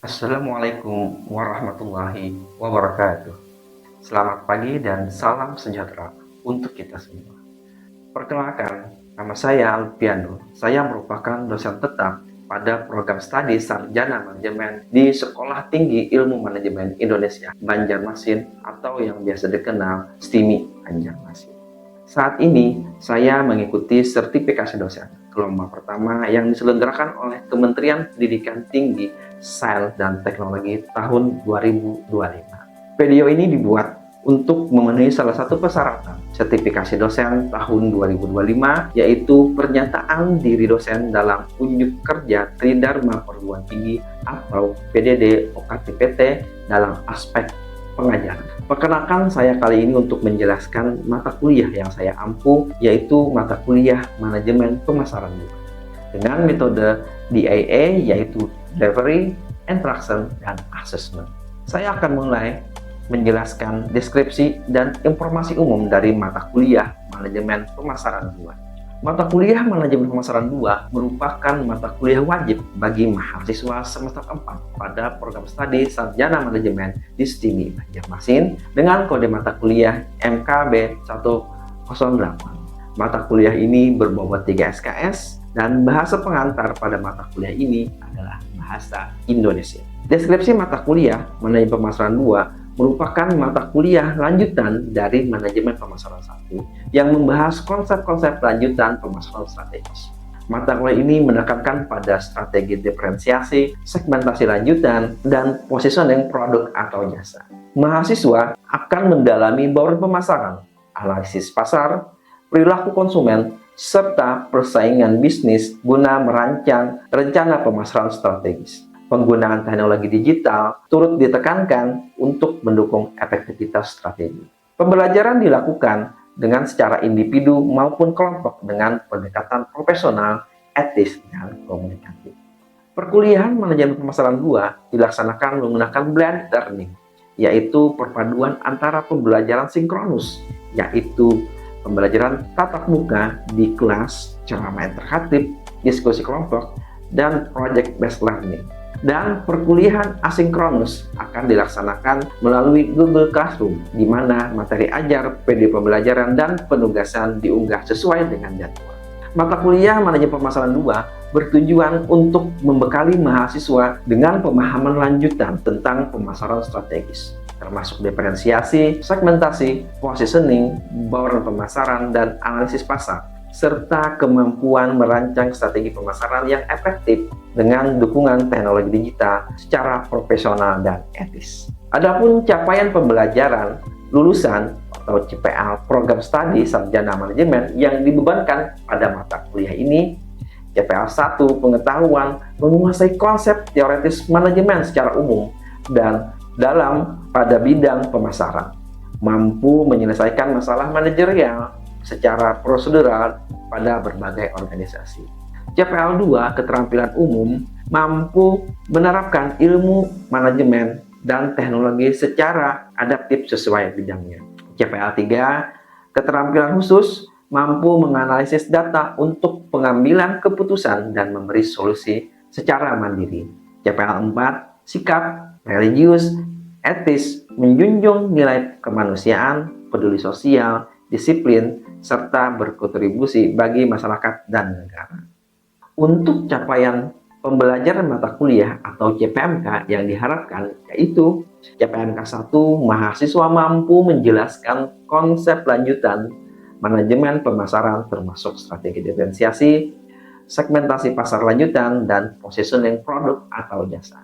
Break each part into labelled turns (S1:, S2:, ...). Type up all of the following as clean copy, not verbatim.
S1: Assalamualaikum warahmatullahi wabarakatuh. Selamat pagi dan salam sejahtera untuk kita semua. Perkenalkan, nama saya Alpiano. Saya merupakan dosen tetap pada program studi Sarjana Manajemen di Sekolah Tinggi Ilmu Manajemen Indonesia, Banjarmasin, atau yang biasa dikenal STIMI Banjarmasin. Saat ini, saya mengikuti sertifikasi dosen gelombang pertama yang diselenggarakan oleh Kementerian Pendidikan Tinggi, Sains dan Teknologi tahun 2025. Video ini dibuat untuk memenuhi salah satu persyaratan sertifikasi dosen tahun 2025, yaitu pernyataan diri dosen dalam unjuk kerja Tridharma Perguruan Tinggi atau PDD OKTPT dalam aspek pengajaran. Perkenalkan saya kali ini untuk menjelaskan mata kuliah yang saya ampu, yaitu mata kuliah Manajemen Pemasaran 2 dengan metode DAA, yaitu Delivery, Interaction, dan Assessment. Saya akan mulai menjelaskan deskripsi dan informasi umum dari mata kuliah Manajemen Pemasaran 2. Mata kuliah Manajemen Pemasaran 2 merupakan mata kuliah wajib bagi mahasiswa semester 4 pada program studi Sarjana Manajemen di STIMI Banjarmasin dengan kode mata kuliah MKB 108. Mata kuliah ini berbobot 3 SKS dan bahasa pengantar pada mata kuliah ini adalah bahasa Indonesia. Deskripsi mata kuliah Manajemen Pemasaran 2 merupakan mata kuliah lanjutan dari Manajemen Pemasaran 1 yang membahas konsep-konsep lanjutan pemasaran strategis. Mata kuliah ini menekankan pada strategi diferensiasi, segmentasi lanjutan, dan positioning produk atau jasa. Mahasiswa akan mendalami bauran pemasaran, analisis pasar, perilaku konsumen, serta persaingan bisnis guna merancang rencana pemasaran strategis. Penggunaan teknologi digital turut ditekankan untuk mendukung efektivitas strategi. Pembelajaran dilakukan dengan secara individu maupun kelompok dengan pendekatan profesional, etis, dan komunikatif. Perkuliahan Manajemen Pemasaran 2 dilaksanakan menggunakan blended learning, yaitu perpaduan antara pembelajaran sinkronus, yaitu pembelajaran tatap muka di kelas, ceramah interaktif, diskusi kelompok, dan project based learning. Dan perkuliahan asinkronus akan dilaksanakan melalui Google Classroom, di mana materi ajar, PD pembelajaran, dan penugasan diunggah sesuai dengan jadwal. Mata kuliah Manajemen Pemasaran 2 bertujuan untuk membekali mahasiswa dengan pemahaman lanjutan tentang pemasaran strategis, termasuk diferensiasi, segmentasi, positioning, bauran pemasaran, dan analisis pasar, serta kemampuan merancang strategi pemasaran yang efektif dengan dukungan teknologi digital secara profesional dan etis. Adapun capaian pembelajaran lulusan atau CPL program studi Sarjana Manajemen yang dibebankan pada mata kuliah ini, CPL 1 pengetahuan menguasai konsep teoritis manajemen secara umum dan dalam pada bidang pemasaran, mampu menyelesaikan masalah manajerial secara prosedural pada berbagai organisasi. CPL 2 keterampilan umum mampu menerapkan ilmu manajemen dan teknologi secara adaptif sesuai bidangnya. CPL 3 keterampilan khusus mampu menganalisis data untuk pengambilan keputusan dan memberi solusi secara mandiri. CPL 4 sikap religius, etis, menjunjung nilai kemanusiaan, peduli sosial, disiplin, serta berkontribusi bagi masyarakat dan negara. Untuk capaian pembelajaran mata kuliah atau CPMK yang diharapkan, yaitu CPMK 1, mahasiswa mampu menjelaskan konsep lanjutan manajemen pemasaran termasuk strategi diferensiasi, segmentasi pasar lanjutan, dan positioning produk atau jasa.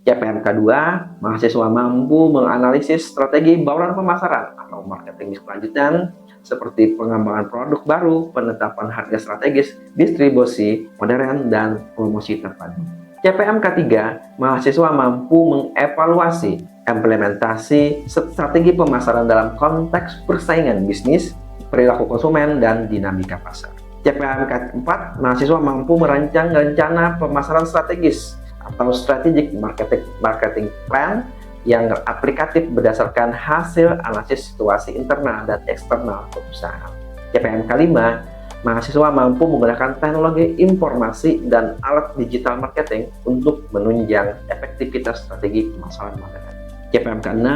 S1: CPMK 2, mahasiswa mampu menganalisis strategi bauran pemasaran atau marketing lanjutan seperti pengembangan produk baru, penetapan harga strategis, distribusi modern, dan promosi terpadu. CPMK 3, mahasiswa mampu mengevaluasi implementasi strategi pemasaran dalam konteks persaingan bisnis, perilaku konsumen, dan dinamika pasar. CPMK 4, mahasiswa mampu merancang rencana pemasaran strategis atau strategic marketing plan yang aplikatif berdasarkan hasil analisis situasi internal dan eksternal perusahaan. CPMK 5, Mahasiswa mampu menggunakan teknologi informasi dan alat digital marketing untuk menunjang efektivitas strategi pemasaran marketing. KPM ke-6,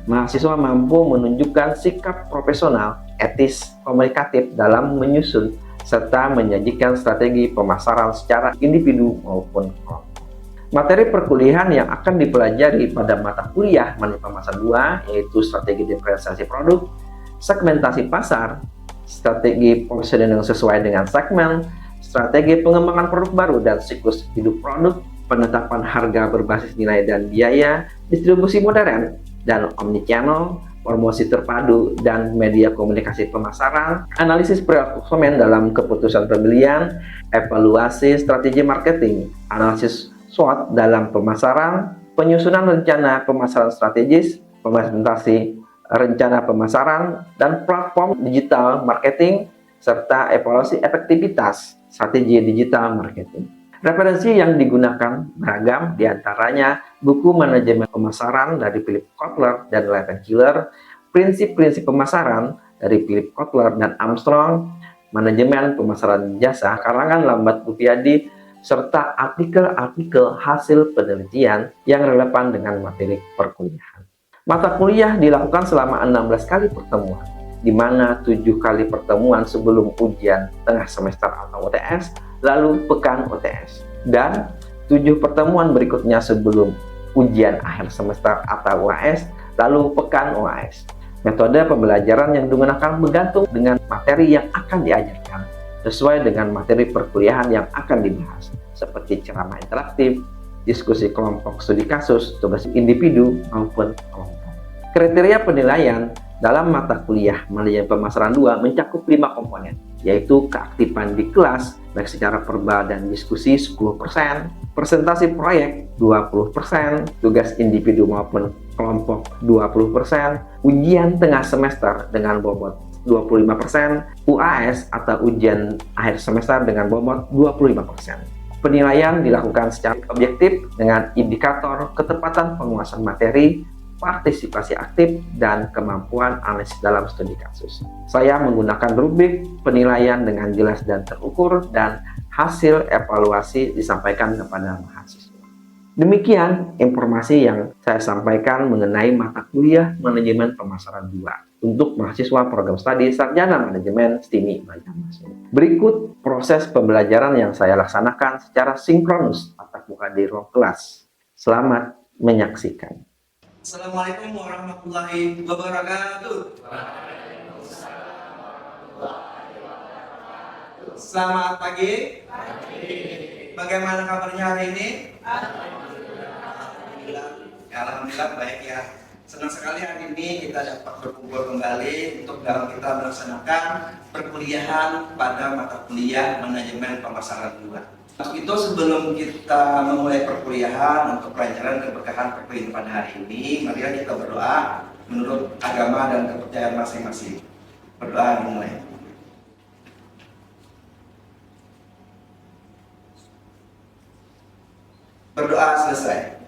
S1: mahasiswa mampu menunjukkan sikap profesional, etis, komunikatif dalam menyusun serta menyajikan strategi pemasaran secara individu maupun kelompok. Materi perkuliahan yang akan dipelajari pada mata kuliah Manajemen Pemasaran 2 yaitu strategi diferensiasi produk, segmentasi pasar, strategi positioning sesuai dengan segmen, strategi pengembangan produk baru dan siklus hidup produk, penetapan harga berbasis nilai dan biaya, distribusi modern dan omnichannel, promosi terpadu dan media komunikasi pemasaran, analisis perilaku konsumen dalam keputusan pembelian, evaluasi strategi marketing, analisis SWOT dalam pemasaran, penyusunan rencana pemasaran strategis, implementasi rencana pemasaran, dan platform digital marketing, serta evaluasi efektivitas strategi digital marketing. Referensi yang digunakan beragam, diantaranya buku manajemen pemasaran dari Philip Kotler dan Leven Killer, prinsip-prinsip pemasaran dari Philip Kotler dan Armstrong, manajemen pemasaran jasa karangan Lambat Bupiadi, serta artikel-artikel hasil penelitian yang relevan dengan materi perkuliahan. Mata kuliah dilakukan selama 16 kali pertemuan, di mana 7 kali pertemuan sebelum ujian tengah semester atau UTS, lalu pekan UTS, dan 7 pertemuan berikutnya sebelum ujian akhir semester atau UAS, lalu pekan UAS. Metode pembelajaran yang digunakan bergantung dengan materi yang akan diajarkan, sesuai dengan materi perkuliahan yang akan dibahas, seperti ceramah interaktif, diskusi kelompok studi kasus, tugas individu, maupun kelompok. Kriteria penilaian dalam mata kuliah Manajemen Pemasaran 2 mencakup 5 komponen, yaitu keaktifan di kelas, baik secara verbal dan diskusi 10%, presentasi proyek 20%, tugas individu maupun kelompok 20%, ujian tengah semester dengan bobot 25%, UAS atau ujian akhir semester dengan bobot 25%. Penilaian dilakukan secara objektif dengan indikator ketepatan penguasaan materi, partisipasi aktif, dan kemampuan analisis dalam studi kasus. Saya menggunakan rubrik penilaian dengan jelas dan terukur, dan hasil evaluasi disampaikan kepada mahasiswa. Demikian informasi yang saya sampaikan mengenai mata kuliah Manajemen Pemasaran 2 untuk mahasiswa program studi Sarjana Manajemen STIMI Banjarmasin. Berikut proses pembelajaran yang saya laksanakan secara sinkronus tatap muka di ruang kelas. Selamat menyaksikan.
S2: Assalamualaikum warahmatullahi wabarakatuh. Selamat pagi. Bagaimana kabarnya hari ini? Alhamdulillah baik ya. Senang sekali hari ini kita dapat berkumpul kembali untuk dalam kita melaksanakan perkuliahan pada mata kuliah Manajemen Pemasaran 2. Itu sebelum kita memulai perkuliahan untuk pelajaran keberkahan perkuliahan pada hari ini, marilah kita berdoa menurut agama dan kepercayaan masing-masing. Berdoa dimulai. Berdoa selesai.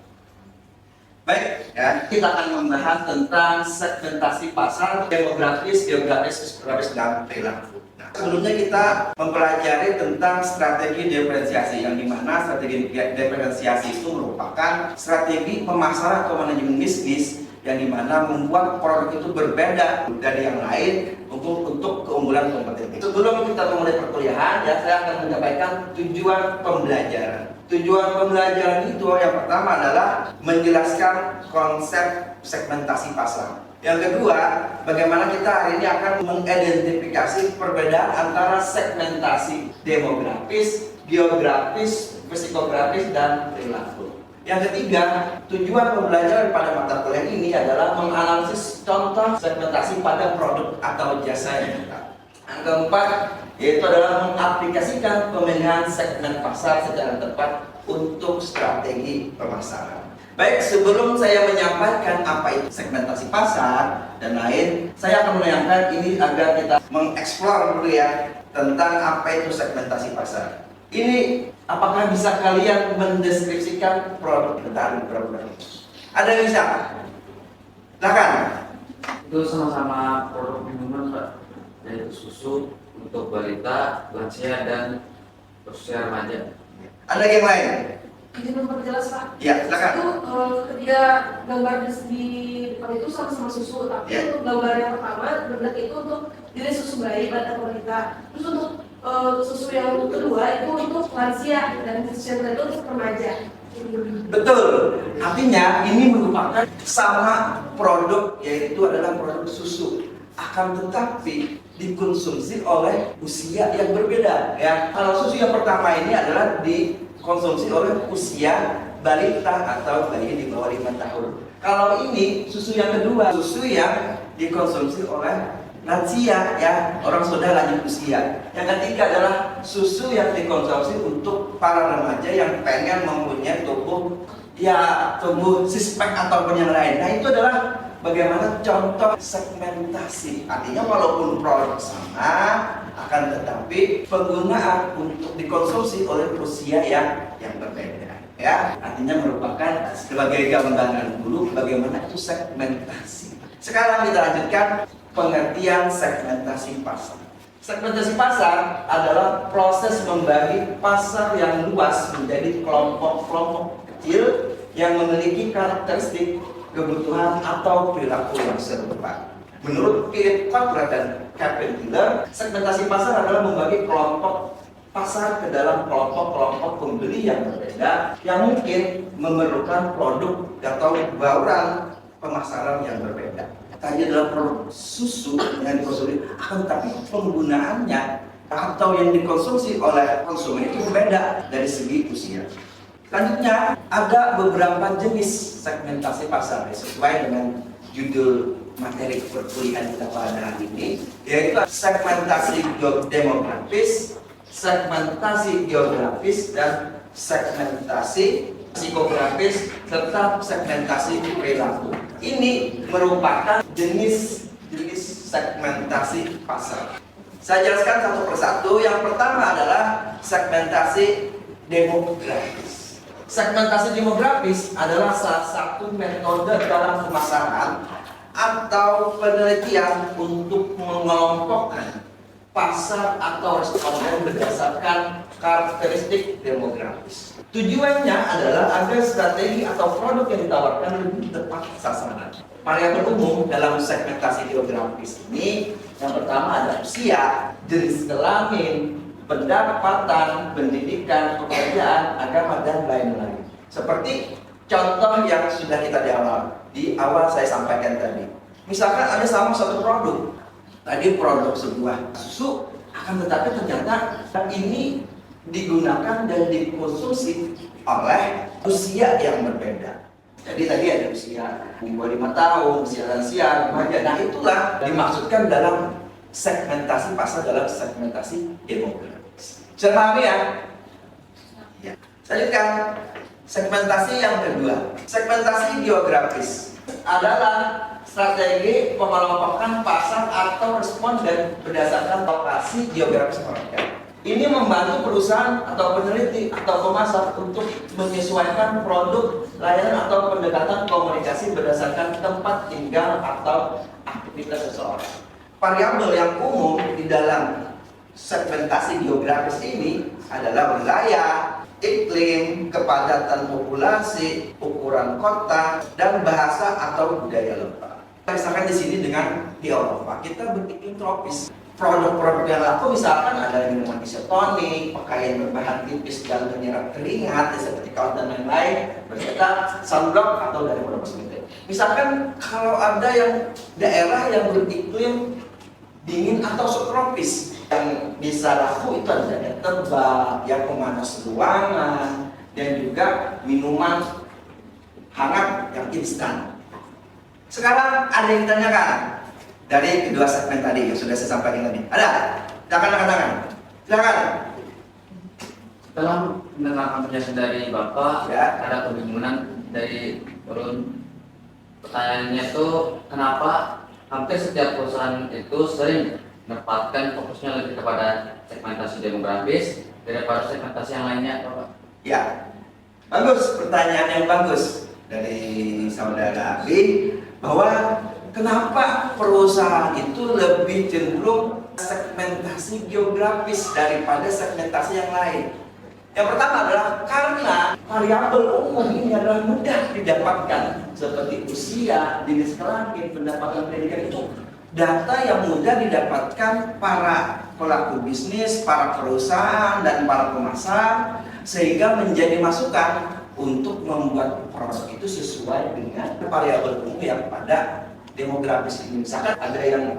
S2: Baik, ya, kita akan membahas tentang segmentasi pasar, demografis, geografis, dan perilaku. Nah, sebelumnya kita mempelajari tentang strategi diferensiasi, yang dimana strategi diferensiasi itu merupakan strategi pemasaran atau manajemen bisnis yang dimana membuat produk itu berbeda dari yang lain untuk keunggulan kompetitif. Sebelum kita memulai perkuliahan, ya, saya akan menyampaikan tujuan pembelajaran. Tujuan pembelajaran itu yang pertama adalah menjelaskan konsep segmentasi pasar. Yang kedua, bagaimana kita hari ini akan mengidentifikasi perbedaan antara segmentasi demografis, geografis, psikografis, dan perilaku. Yang ketiga, tujuan pembelajaran pada mata kuliah ini adalah menganalisis contoh segmentasi pada produk atau jasa yang kita. Yang keempat, yaitu adalah mengaplikasikan pemilihan segmen pasar secara tepat untuk strategi pemasaran. Baik, sebelum saya menyampaikan apa itu segmentasi pasar dan lain, saya akan menyampaikan ini agar kita mengeksplor dulu ya tentang apa itu segmentasi pasar. Ini apakah bisa kalian mendeskripsikan produk produk? Ada yang bisa? Silakan.
S3: Itu sama-sama produk minuman, Pak, yaitu susu, untuk balita, lansia, dan usia remaja.
S2: Ada yang lain?
S4: Izin memperjelas Pak.
S2: Ya, silakan.
S4: Itu ketika gambar di depan itu sama-sama susu, tapi
S2: Ya.
S4: untuk gambar yang pertama benar itu untuk jenis susu bayi pada wanita. Terus untuk susu yang kedua itu untuk lansia dan susu yang ketiga itu untuk remaja.
S2: Betul. Artinya ini merupakan sama produk, yaitu adalah produk susu. Akan tetapi dikonsumsi oleh usia yang berbeda. Ya, kalau susu yang pertama ini adalah dikonsumsi oleh usia balita atau bayi di bawah 5 tahun. Kalau ini susu yang kedua, susu yang dikonsumsi oleh lansia, ya, orang sudah lanjut usia. Yang ketiga adalah susu yang dikonsumsi untuk para remaja yang pengen mempunyai tubuh six-pack ataupun yang lain. Nah, itu adalah bagaimana contoh segmentasi. Artinya walaupun produk sama, akan tetapi penggunaan untuk dikonsumsi oleh usia yang berbeda. Ya, artinya merupakan sebagai gambaran dulu bagaimana itu segmentasi. Sekarang kita lanjutkan pengertian segmentasi pasar. Segmentasi pasar adalah proses membagi pasar yang luas menjadi kelompok-kelompok kecil yang memiliki karakteristik, kebutuhan atau perilaku yang serupa. Menurut Philip Kotler dan Kevin Miller, segmentasi pasar adalah membagi kelompok pasar ke dalam kelompok-kelompok pembeli yang berbeda yang mungkin memerlukan produk atau bauran pemasaran yang berbeda. Tadi adalah produk susu yang dikonsumsi, akan tapi penggunaannya atau yang dikonsumsi oleh konsumen itu berbeda dari segi usia. Selanjutnya ada beberapa jenis segmentasi pasar sesuai dengan judul materi perkuliahan kita pada hari ini, yaitu segmentasi demografis, segmentasi geografis, dan segmentasi psikografis serta segmentasi perilaku. Ini merupakan jenis segmentasi pasar. Saya jelaskan satu persatu. Yang pertama adalah segmentasi demografis. Segmentasi demografis adalah salah satu metode dalam pemasaran atau penelitian untuk mengelompokkan pasar atau responden berdasarkan karakteristik demografis. Tujuannya adalah agar strategi atau produk yang ditawarkan lebih tepat sasaran. Variabel umum dalam segmentasi demografis ini yang pertama ada usia, jenis kelamin, pendapatan, pendidikan, pekerjaan, agama, dan lain-lain. Seperti contoh yang sudah kita di awal saya sampaikan tadi. Misalkan ada sama satu produk, tadi produk sebuah susu, akan tetapi ternyata ini digunakan dan dikonsumsi oleh usia yang berbeda. Jadi tadi ada usia di bawah 5 tahun, usia lansia, remaja. Nah, itulah dimaksudkan dalam segmentasi pasar, dalam segmentasi demografis. Bisa pahami ya? Ya. Selanjutkan segmentasi yang kedua, segmentasi geografis adalah strategi pengelompokan pasar atau responden berdasarkan lokasi geografis mereka. Ini membantu perusahaan atau peneliti atau pemasar untuk menyesuaikan produk, layanan atau pendekatan komunikasi berdasarkan tempat tinggal atau aktivitas seseorang. Variabel yang umum di dalam segmentasi geografis ini adalah wilayah, iklim, kepadatan populasi, ukuran kota, dan bahasa atau budaya lokal. Misalkan di sini dengan di Eropa, kita beriklim tropis. Produk-produk yang laku misalkan ada minuman isotonik, pakaian berbahan tipis dan menyerap keringat seperti kaos dan lain-lain, bercetak sunblock atau dari produk kosmetik. Misalkan kalau ada yang daerah yang beriklim dingin atau subtropis, yang bisa laku itu ada tebak, yang pemanas ruangan, dan juga minuman hangat yang instan. Sekarang ada yang ditanyakan dari kedua segmen tadi yang sudah saya sampaikan tadi. Ada? Silakan tangan. Silakan.
S3: Setelah mendengarkan penjelasan dari Bapak,
S2: Ya.
S3: ada kebingungan dari turun. Pertanyaannya itu kenapa hampir setiap perusahaan itu sering menempatkan fokusnya lebih kepada segmentasi demografis daripada segmentasi yang lainnya, Bapak?
S2: Ya. Bagus, pertanyaan yang bagus dari saudara Abi, bahwa kenapa perusahaan itu lebih cenderung segmentasi geografis daripada segmentasi yang lain. Yang pertama adalah karena variabel umum ini adalah mudah didapatkan, seperti usia, jenis kelamin, pendapatan pendidikan, itu data yang mudah didapatkan para pelaku bisnis, para perusahaan, dan para pemasar, sehingga menjadi masukan untuk membuat produk itu sesuai dengan variabel umum yang pada demografis ini. Misalkan ada yang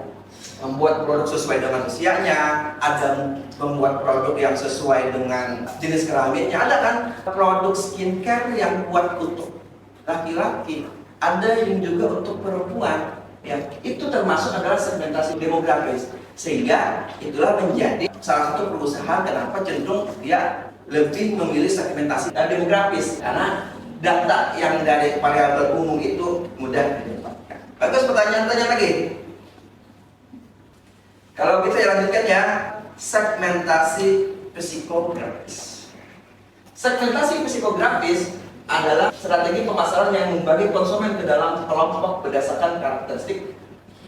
S2: membuat produk sesuai dengan usianya, ada membuat produk yang sesuai dengan jenis kelaminnya, ada kan produk skincare yang buat untuk laki-laki, ada yang juga untuk perempuan, ya itu termasuk adalah segmentasi demografis, sehingga itulah menjadi salah satu perusahaan kenapa cenderung dia lebih memilih segmentasi demografis, karena data yang dari variabel umum itu mudah didapatkan. Bagus, pertanyaan lagi. Kalau kita lanjutkan ya, segmentasi psikografis. Segmentasi psikografis adalah strategi pemasaran yang membagi konsumen ke dalam kelompok berdasarkan karakteristik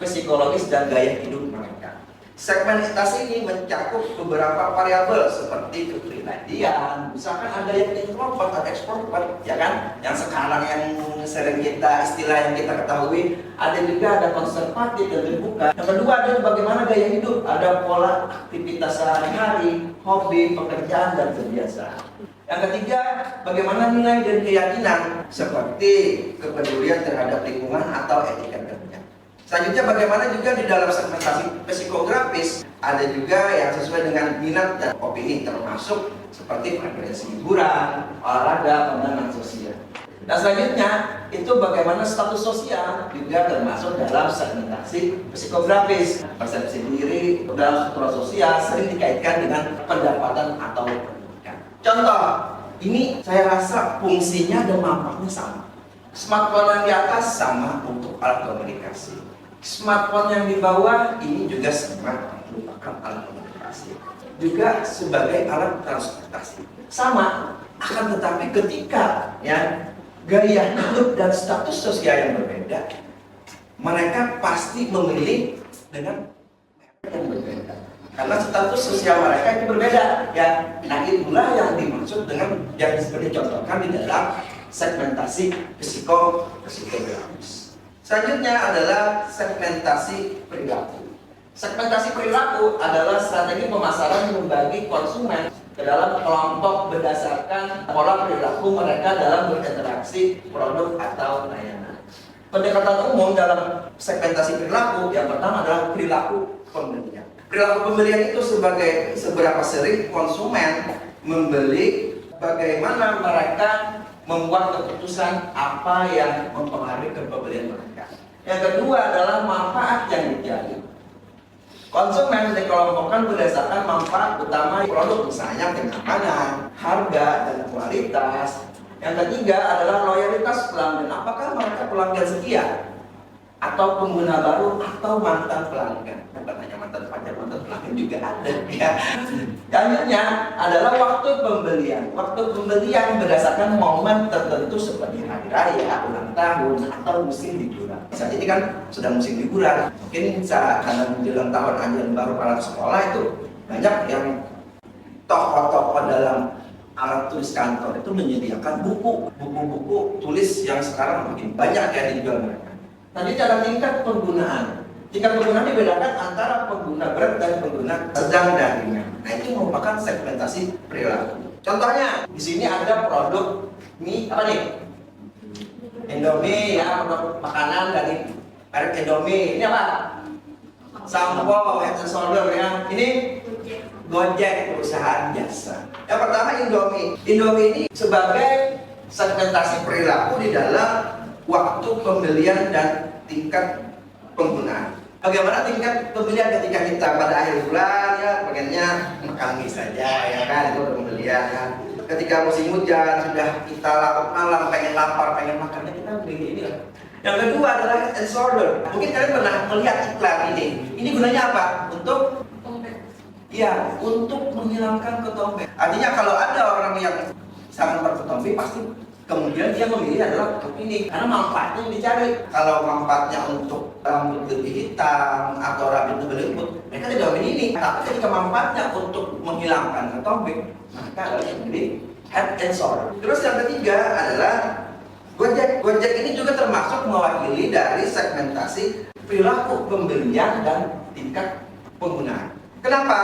S2: psikologis dan gaya hidup mereka. Segmentasi ini mencakup beberapa variabel seperti kepribadian, misalkan ada yang introvert, ada extrovert, ya kan? Yang sekarang yang sering kita istilah yang kita ketahui, ada juga ada konservatif dan terbuka. Yang kedua ada bagaimana gaya hidup, ada pola aktivitas sehari-hari, hobi, pekerjaan dan kebiasaan. Yang ketiga, bagaimana nilai dan keyakinan seperti kepedulian terhadap lingkungan atau etika kerja. Selanjutnya bagaimana juga di dalam segmentasi psikografis ada juga yang sesuai dengan minat dan opini, termasuk seperti preferensi hiburan, olahraga, pandangan sosial. Dan selanjutnya itu bagaimana status sosial juga termasuk dalam segmentasi psikografis. Persepsi diri dalam struktur sosial sering dikaitkan dengan pendapatan atau pendidikan. Contoh, ini saya rasa fungsinya dan manfaatnya sama. Smartphone yang di atas sama untuk alat komunikasi. Smartphone yang di bawah ini juga sama merupakan alat komunikasi, juga sebagai alat transportasi. Sama, akan tetapi ketika ya gaya hidup dan status sosial yang berbeda, mereka pasti memilih dengan merek yang berbeda. Karena status sosial mereka itu berbeda, ya. Nah itulah yang dimaksud dengan yang seperti dicontohkan di dalam segmentasi psikografis. Selanjutnya adalah segmentasi perilaku. Segmentasi perilaku adalah strategi pemasaran yang membagi konsumen ke dalam kelompok berdasarkan pola perilaku mereka dalam berinteraksi produk atau layanan. Pendekatan umum dalam segmentasi perilaku yang pertama adalah perilaku pembelian. Perilaku pembelian itu sebagai seberapa sering konsumen membeli, bagaimana mereka membuat keputusan apa yang mempengaruhi pembelian mereka. Yang kedua adalah manfaat yang dicari. Konsumen dikelompokkan berdasarkan manfaat utama produk, misalnya kenyamanan, harga, dan kualitas. Yang ketiga adalah loyalitas pelanggan. Apakah mereka pelanggan setia atau pengguna baru atau mantan pelanggan? Bukan hanya mantan pacar, mantan pelanggan juga ada ya. Selanjutnya adalah waktu pembelian. Waktu pembelian berdasarkan momen tertentu seperti hari raya, ulang tahun, atau musim liburan. Saat ini kan sudah musim liburan. Mungkin saat menjelang tahun ajaran baru para sekolah itu banyak yang tokoh-tokoh dalam alat tulis kantor itu menyediakan buku-buku tulis yang sekarang makin banyak ya dijual mereka. Tadi cara tingkat penggunaan. Tingkat penggunaan dibedakan antara pengguna berat dan pengguna sedang dan ringan. Nah itu merupakan segmentasi perilaku. Contohnya di sini ada produk mie apa nih? Indomie ya, produk makanan dari merek Indomie. Ini apa? Sampo, Head and Shoulder ya. Ini Gojek, perusahaan jasa. Yang pertama Indomie. Indomie ini sebagai segmentasi perilaku di dalam waktu pembelian dan tingkat penggunaan. Bagaimana tingkat pembelian ketika kita pada akhir bulan ya pengennya makan mie saja ya kan, itu pembelian kan. Ketika musim hujan sudah kita larut malam pengen lapar pengen makan, kita beli ini lah. Yang kedua adalah Head and Shoulder. Mungkin kalian pernah melihat iklan ini. Ini gunanya apa? Untuk ya, untuk menghilangkan ketombe. Artinya kalau ada orang yang sangat berketombe pasti kemudian dia memilih adalah untuk ini karena manfaatnya yang dicari. Kalau manfaatnya untuk rambut lebih hitam atau rambut lebih lembut, mereka tidak memilih ini. Tapi ketika manfaatnya untuk menghilangkan ketombe, maka adalah yang memilih head and shoulder. Terus yang ketiga adalah Gojek. Gojek ini juga termasuk mewakili dari segmentasi perilaku pembelian dan tingkat penggunaan. Kenapa?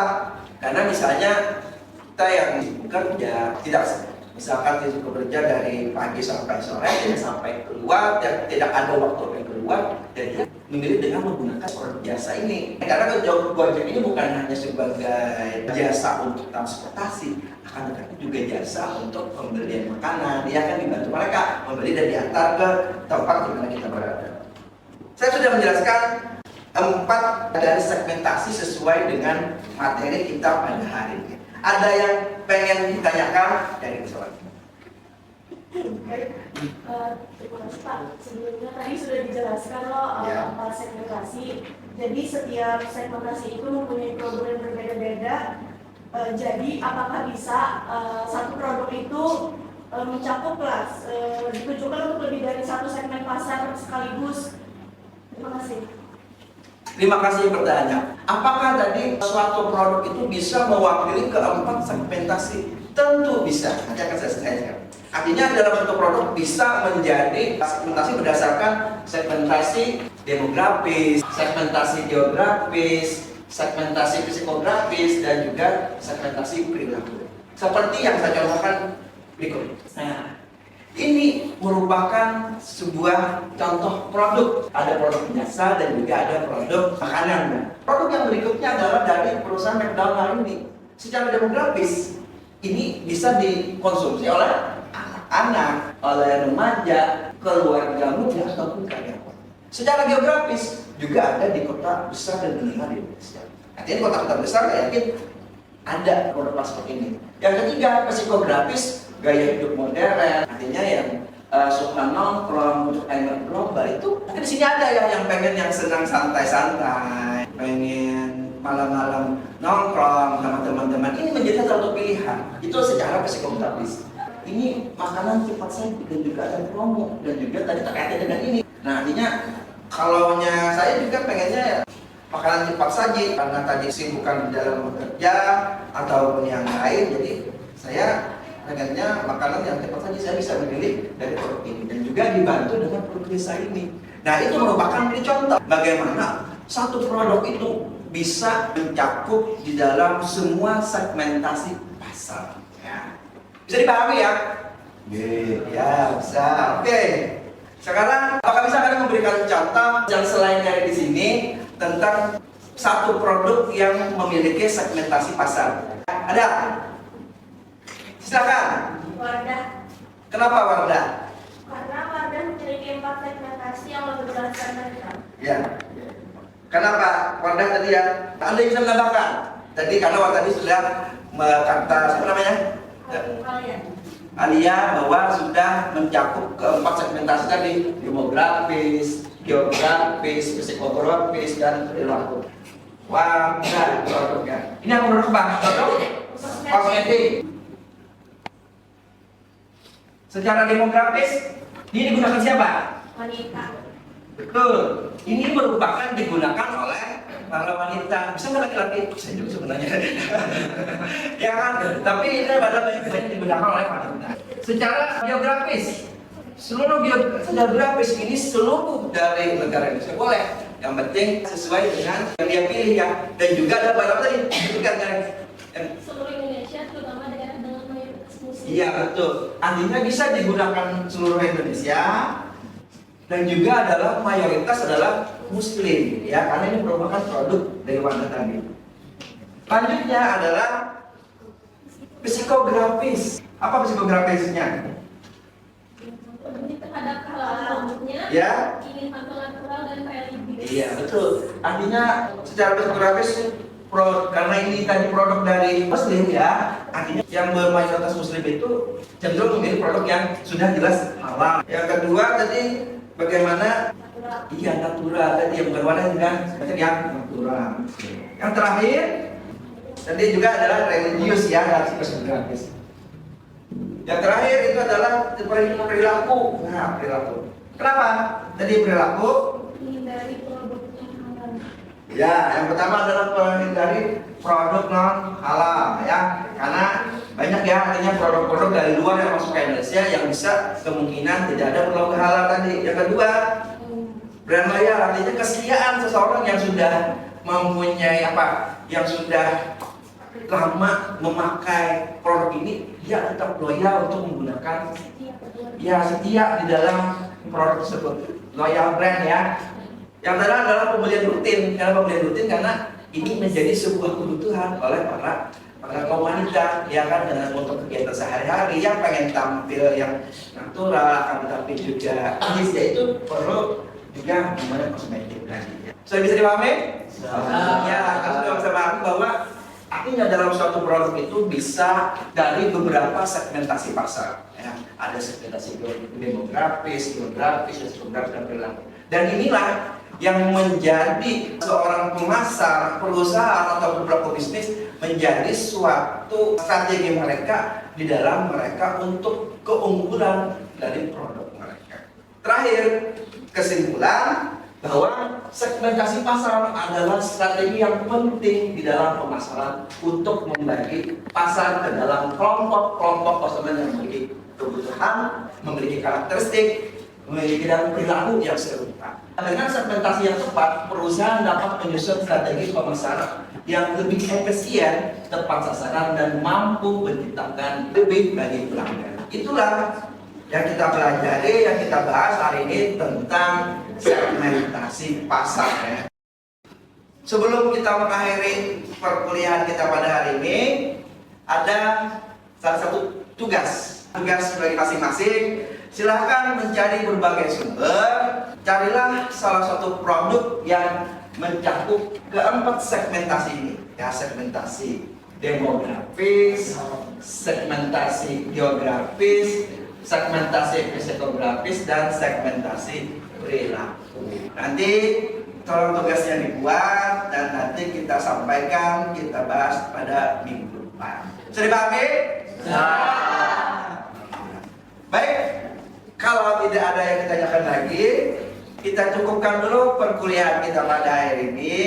S2: Karena misalnya kita yang bekerja tidak, misalkan dia bekerja dari pagi sampai sore, tidak sampai keluar, dan tidak ada waktu yang keluar, dan dia memilih dengan menggunakan produk jasa ini. Karena Gojek ini bukan hanya sebagai jasa untuk transportasi, akan tetapi juga jasa untuk pembelian makanan. Dia akan dibantu mereka membeli dan diantar ke tempat di mana kita berada. Saya sudah menjelaskan 4 dari segmentasi sesuai dengan materi kita pada hari ini. Ada yang pengen ditanyakan dari selanjutnya?
S4: Terima kasih Pak. Sebelumnya tadi sudah dijelaskan loh apa segmentasi. Jadi setiap segmentasi itu mempunyai problem yang berbeda-beda. Jadi apakah bisa satu produk itu mencakup kelas ditujukan untuk lebih dari satu segmen pasar sekaligus? Terima kasih.
S2: Terima kasih pertanyaan. Apakah tadi suatu produk itu bisa mewakili keempat segmentasi? Tentu bisa. Nanti akan saya selesaikan. Artinya dalam suatu produk bisa menjadi segmentasi berdasarkan segmentasi demografis, segmentasi geografis, segmentasi psikografis, dan juga segmentasi perilaku. Seperti yang saya contohkan berikut. Nah, ini merupakan sebuah contoh produk. Ada produk jasa dan juga ada produk makanan. Produk yang berikutnya adalah dari perusahaan McDonald ini. Secara demografis, ini bisa dikonsumsi oleh anak-anak, oleh remaja, keluarga muda, ataupun karyawan. Secara geografis, juga ada di kota besar dan menengah di Indonesia. Artinya di kota-kota besar, saya yakin ada produk plastik ini. Yang ketiga, psikografis, gaya hidup modern, artinya yang suka nongkrong untuk energi global itu. Mungkin di sini ada yang pengen yang senang santai-santai, pengen malam-malam nongkrong sama teman-teman. Ini menjadi satu pilihan. Itu secara psikografis. Ini makanan cepat saji dan juga ada promo dan juga tadi terkait dengan ini. Nah, artinya kalau saya juga pengennya ya makanan cepat saji karena tadi sibukan di dalam bekerja ataupun yang lain. Jadi saya pengennya makanan yang cepat saji, saya bisa memilih dari produk ini dan juga dibantu dengan produk desa ini. Nah, itu merupakan contoh bagaimana satu produk itu bisa mencakup di dalam semua segmentasi pasar. Ya. Bisa dipahami ya? Ya, bisa. Oke. Sekarang, apakah bisa kalian memberikan contoh yang selain dari di sini tentang satu produk yang memiliki segmentasi pasar? Ada? Silakan.
S4: Wardah.
S2: Kenapa Wardah?
S4: Karena Wardah memiliki 4 segmentasi yang lebih berdasarkan mereka.
S2: Ya. Kenapa Wardah tadi ya? Anda bisa menambahkan? Tadi karena Wardah tadi sudah kata apa namanya?
S4: Kalian.
S2: Alia bahwa sudah mencakup keempat segmentasi tadi, demografis, geografis, psikografis, dan perilaku. Wardah produknya. Ini yang menurut Bang, produk kosmetik. Secara demografis, ini digunakan siapa?
S4: Wanita.
S2: Betul. Ini merupakan digunakan oleh para wanita. Bisa nggak laki-laki? Saya juga sebenarnya. Ya kan? Tapi ini pada banyak digunakan oleh wanita. Secara geografis, seluruh geografis ini seluruh dari negara Indonesia boleh. Yang penting sesuai dengan yang dia pilih ya. Dan juga ada barang tadi.
S4: Seluruh Indonesia, terutama daerah dengan mayoritas muslim.
S2: Iya betul. Artinya bisa digunakan seluruh Indonesia. Dan juga adalah mayoritas adalah muslim ya, karena ini merupakan produk dari warna tadi. Selanjutnya adalah psikografis. Apa psikografisnya?
S4: Lebih terhadap rambutnya,
S2: Ya.
S4: ingin tampil natural dan religius.
S2: Iya betul. Artinya secara psikografis karena ini tadi produk dari muslim ya, artinya yang bermayoritas muslim itu cenderung memilih produk yang sudah jelas halal. Yang kedua tadi bagaimana? Iya natural tadi yang berwarna dengan yang natural. Yang terakhir tadi juga adalah religius ya, dari psikografis. Yang terakhir itu adalah perilaku. Nah, perilaku. Kenapa? Tadi perilaku.
S4: Hindari produk yang halal.
S2: Ya, yang pertama adalah menghindari produk non halal ya, karena banyak ya artinya produk-produk dari luar yang masuk ke Indonesia yang bisa kemungkinan tidak ada produk halal tadi. Yang kedua, brand loyal artinya kesetiaan seseorang yang sudah mempunyai yang sudah lama memakai produk ini, dia tetap loyal untuk menggunakan, ya setia di dalam produk tersebut. Loyal brand ya. Yang kedua adalah pembelian rutin. Karena pembelian rutin karena ini menjadi sebuah kebutuhan oleh para kaum wanita, ya kan, dengan untuk kegiatan sehari-hari yang pengen tampil yang natural, akan tetapi juga dia itu perlu juga namanya kosmetik tadi. Sudah bisa dipahami? Ya, kan sudah bisa paham bahwa artinya dalam suatu produk itu bisa dari beberapa segmentasi pasar. Ya. Ada segmentasi demografis, geografis, dan perilaku. Dan inilah yang menjadi seorang pemasar, perusahaan atau pelaku bisnis menjadi suatu strategi mereka di dalam mereka untuk keunggulan dari produk mereka. Terakhir, kesimpulan bahwa segmentasi pasar adalah strategi yang penting di dalam pemasaran untuk membagi pasar ke dalam kelompok-kelompok konsumen yang memiliki kebutuhan, memiliki karakteristik, memiliki dan perilaku yang serupa. Dengan segmentasi yang tepat, perusahaan dapat menyusun strategi pemasaran yang lebih efisien, tepat sasaran, dan mampu menciptakan lebih bagi pelanggan. Itulah yang kita pelajari, yang kita bahas hari ini tentang segmentasi pasar. Ya. Sebelum kita mengakhiri perkuliahan kita pada hari ini, ada salah satu tugas bagi masing-masing. Silahkan mencari berbagai sumber, carilah salah satu produk yang mencakup keempat segmentasi ini. Ya, segmentasi demografis, segmentasi geografis, segmentasi psikografis, dan segmentasi perilaku. Nanti tolong tugasnya dibuat dan nanti kita sampaikan, kita bahas pada minggu depan. Sudah dipahami? Baik, kalau tidak ada yang ditanyakan lagi, kita cukupkan dulu perkuliahan kita pada hari ini.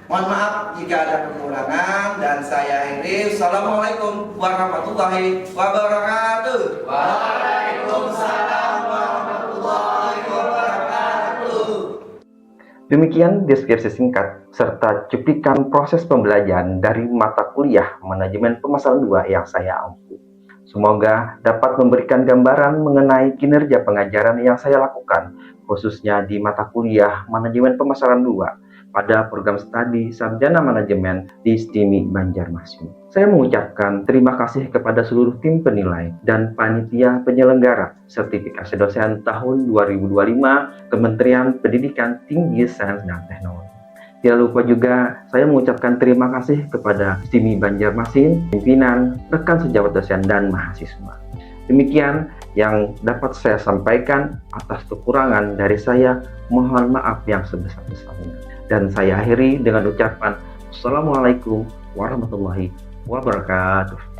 S2: Mohon maaf jika ada kekurangan dan saya akhiri. Assalamualaikum warahmatullahi wabarakatuh. Waalaikumsalam warahmatullahi wabarakatuh.
S1: Demikian deskripsi singkat serta cuplikan proses pembelajaran dari mata kuliah Manajemen Pemasaran 2 yang saya ampu. Semoga dapat memberikan gambaran mengenai kinerja pengajaran yang saya lakukan, khususnya di mata kuliah Manajemen Pemasaran 2 pada program studi Sarjana Manajemen di STIMI Banjarmasin. Saya mengucapkan terima kasih kepada seluruh tim penilai dan panitia penyelenggara sertifikasi dosen tahun 2025 Kementerian Pendidikan Tinggi, Sains dan Teknologi. Tidak lupa juga saya mengucapkan terima kasih kepada STIMI Banjarmasin, pimpinan, rekan sejawat dosen, dan mahasiswa. Demikian yang dapat saya sampaikan. Atas kekurangan dari saya, mohon maaf yang sebesar-besarnya. Dan saya akhiri dengan ucapan Assalamualaikum warahmatullahi wabarakatuh.